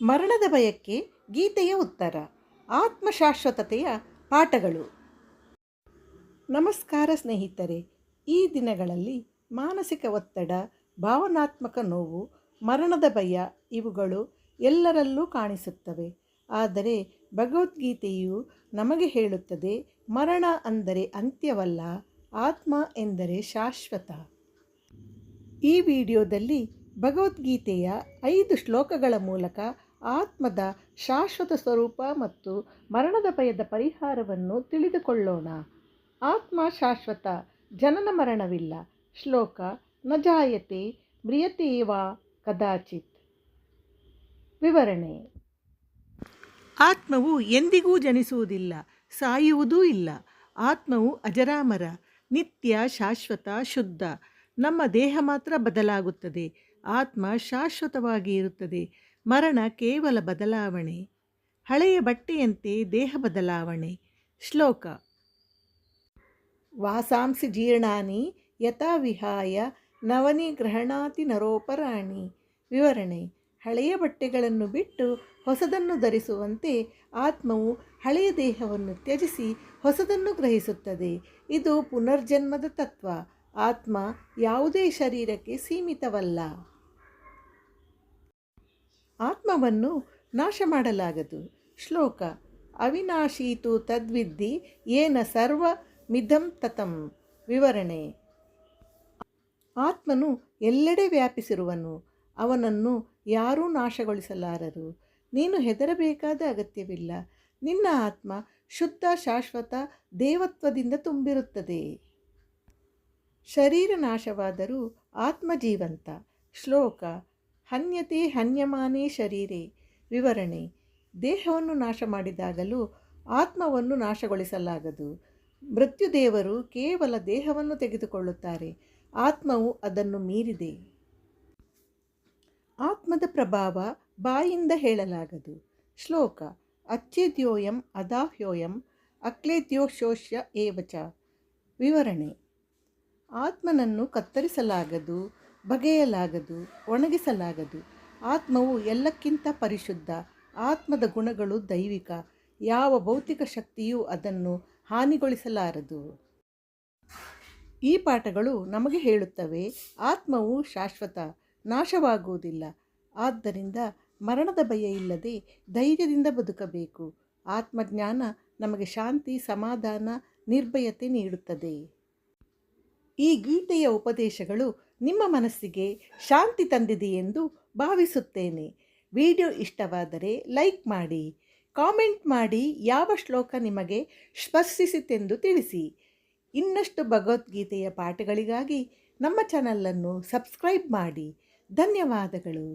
ಮರಣದ ಭಯಕ್ಕೆ ಗೀತೆಯ ಉತ್ತರ. ಆತ್ಮಶಾಶ್ವತತೆಯ ಪಾಠಗಳು. ನಮಸ್ಕಾರ ಸ್ನೇಹಿತರೆ. ಈ ದಿನಗಳಲ್ಲಿ ಮಾನಸಿಕ ಒತ್ತಡ, ಭಾವನಾತ್ಮಕ ನೋವು, ಮರಣದ ಭಯ ಇವುಗಳು ಎಲ್ಲರಲ್ಲೂ ಕಾಣಿಸುತ್ತವೆ. ಆದರೆ ಭಗವದ್ಗೀತೆಯು ನಮಗೆ ಹೇಳುತ್ತದೆ, ಮರಣ ಅಂದರೆ ಅಂತ್ಯವಲ್ಲ, ಆತ್ಮ ಎಂದರೆ ಶಾಶ್ವತ. ಈ ವಿಡಿಯೋದಲ್ಲಿ ಭಗವದ್ಗೀತೆಯ 5 ಶ್ಲೋಕಗಳ ಮೂಲಕ ಆತ್ಮದ ಶಾಶ್ವತ ಸ್ವರೂಪ ಮತ್ತು ಮರಣದ ಭಯದ ಪರಿಹಾರವನ್ನು ತಿಳಿದುಕೊಳ್ಳೋಣ. ಆತ್ಮ ಶಾಶ್ವತ, ಜನನ ಮರಣವಿಲ್ಲ. ಶ್ಲೋಕ: ನ ಜಾಯತೆ ಮ್ರಿಯತೆ ವಾ ಕದಾಚಿತ್. ವಿವರಣೆ: ಆತ್ಮವು ಎಂದಿಗೂ ಜನಿಸುವುದಿಲ್ಲ, ಸಾಯುವುದೂ ಇಲ್ಲ. ಆತ್ಮವು ಅಜರಾಮರ, ನಿತ್ಯ, ಶಾಶ್ವತ, ಶುದ್ಧ. ನಮ್ಮ ದೇಹ ಮಾತ್ರ ಬದಲಾಗುತ್ತದೆ, ಆತ್ಮ ಶಾಶ್ವತವಾಗಿ ಇರುತ್ತದೆ. ಮರಣ ಕೇವಲ ಬದಲಾವಣೆ, ಹಳೆಯ ಬಟ್ಟೆಯಂತೆ ದೇಹ ಬದಲಾವಣೆ. ಶ್ಲೋಕ: ವಾಸಾಂಸಿ ಜೀರ್ಣಾನಿ ಯಥಾ ವಿಹಾಯ ನವನಿ ಗೃಹಣಾತಿ ನರೋಪರಾಣಿ. ವಿವರಣೆ: ಹಳೆಯ ಬಟ್ಟೆಗಳನ್ನು ಬಿಟ್ಟು ಹೊಸದನ್ನು ಧರಿಸುವಂತೆ ಆತ್ಮವು ಹಳೆಯ ದೇಹವನ್ನು ತ್ಯಜಿಸಿ ಹೊಸದನ್ನು ಗ್ರಹಿಸುತ್ತದೆ. ಇದು ಪುನರ್ಜನ್ಮದ ತತ್ವ. ಆತ್ಮ ಯಾವುದೇ ಶರೀರಕ್ಕೆ ಸೀಮಿತವಲ್ಲ. ಆತ್ಮವನ್ನು ನಾಶ ಮಾಡಲಾಗದು. ಶ್ಲೋಕ: ಅವಿನಾಶೀತು ತದ್ವಿದ್ಧಿ ಯೇನ ಸರ್ವಮಿದಂ ತತಂ. ವಿವರಣೆ: ಆತ್ಮನು ಎಲ್ಲೆಡೆ ವ್ಯಾಪಿಸಿರುವನು, ಅವನನ್ನು ಯಾರೂ ನಾಶಗೊಳಿಸಲಾರರು. ನೀನು ಹೆದರಬೇಕಾದ ಅಗತ್ಯವಿಲ್ಲ. ನಿನ್ನ ಆತ್ಮ ಶುದ್ಧ, ಶಾಶ್ವತ ದೇವತ್ವದಿಂದ ತುಂಬಿರುತ್ತದೆ. ಶರೀರ ನಾಶವಾದರೂ ಆತ್ಮ ಜೀವಂತ. ಶ್ಲೋಕ: ಹನ್ಯತೆ ಹನ್ಯಮಾನೇ ಶರೀರೆ. ವಿವರಣೆ: ದೇಹವನ್ನು ನಾಶ ಮಾಡಿದಾಗಲೂ ಆತ್ಮವನ್ನು ನಾಶಗೊಳಿಸಲಾಗದು. ಮೃತ್ಯುದೇವರು ಕೇವಲ ದೇಹವನ್ನು ತೆಗೆದುಕೊಳ್ಳುತ್ತಾರೆ, ಆತ್ಮವು ಅದನ್ನು ಮೀರಿದೆ. ಆತ್ಮದ ಪ್ರಭಾವ ಬಾಯಿಂದ ಹೇಳಲಾಗದು. ಶ್ಲೋಕ: ಅಚ್ಛೇದ್ಯೋಯಂ ಅದಾಹ್ಯೋಯಂ ಅಕ್ಲೇದ್ಯೋಶೋಷ್ಯ ಏವಚ. ವಿವರಣೆ: ಆತ್ಮನನ್ನು ಕತ್ತರಿಸಲಾಗದು, ಬಗೆಯಲಾಗದು, ಒಣಗಿಸಲಾಗದು. ಆತ್ಮವು ಎಲ್ಲಕ್ಕಿಂತ ಪರಿಶುದ್ಧ. ಆತ್ಮದ ಗುಣಗಳು ದೈವಿಕ. ಯಾವ ಭೌತಿಕ ಶಕ್ತಿಯೂ ಅದನ್ನು ಹಾನಿಗೊಳಿಸಲಾರದು. ಈ ಪಾಠಗಳು ನಮಗೆ ಹೇಳುತ್ತವೆ, ಆತ್ಮವು ಶಾಶ್ವತ, ನಾಶವಾಗುವುದಿಲ್ಲ. ಆದ್ದರಿಂದ ಮರಣದ ಭಯ ಇಲ್ಲದೆ ಧೈರ್ಯದಿಂದ ಬದುಕಬೇಕು. ಆತ್ಮಜ್ಞಾನ ನಮಗೆ ಶಾಂತಿ, ಸಮಾಧಾನ, ನಿರ್ಭಯತೆ ನೀಡುತ್ತದೆ. ಈ ಗೀತೆಯ ಉಪದೇಶಗಳು ನಿಮ್ಮ ಮನಸ್ಸಿಗೆ ಶಾಂತಿ ತಂದಿದೆಯೆಂದು ಭಾವಿಸುತ್ತೇನೆ. ವಿಡಿಯೋ ಇಷ್ಟವಾದರೆ ಲೈಕ್ ಮಾಡಿ, ಕಾಮೆಂಟ್ ಮಾಡಿ, ಯಾವ ಶ್ಲೋಕ ನಿಮಗೆ ಸ್ಪರ್ಶಿಸಿತೆಂದು ತಿಳಿಸಿ. ಇನ್ನಷ್ಟು ಭಗವದ್ಗೀತೆಯ ಪಾಠಗಳಿಗಾಗಿ ನಮ್ಮ ಚಾನಲನ್ನು ಸಬ್ಸ್ಕ್ರೈಬ್ ಮಾಡಿ. ಧನ್ಯವಾದಗಳು.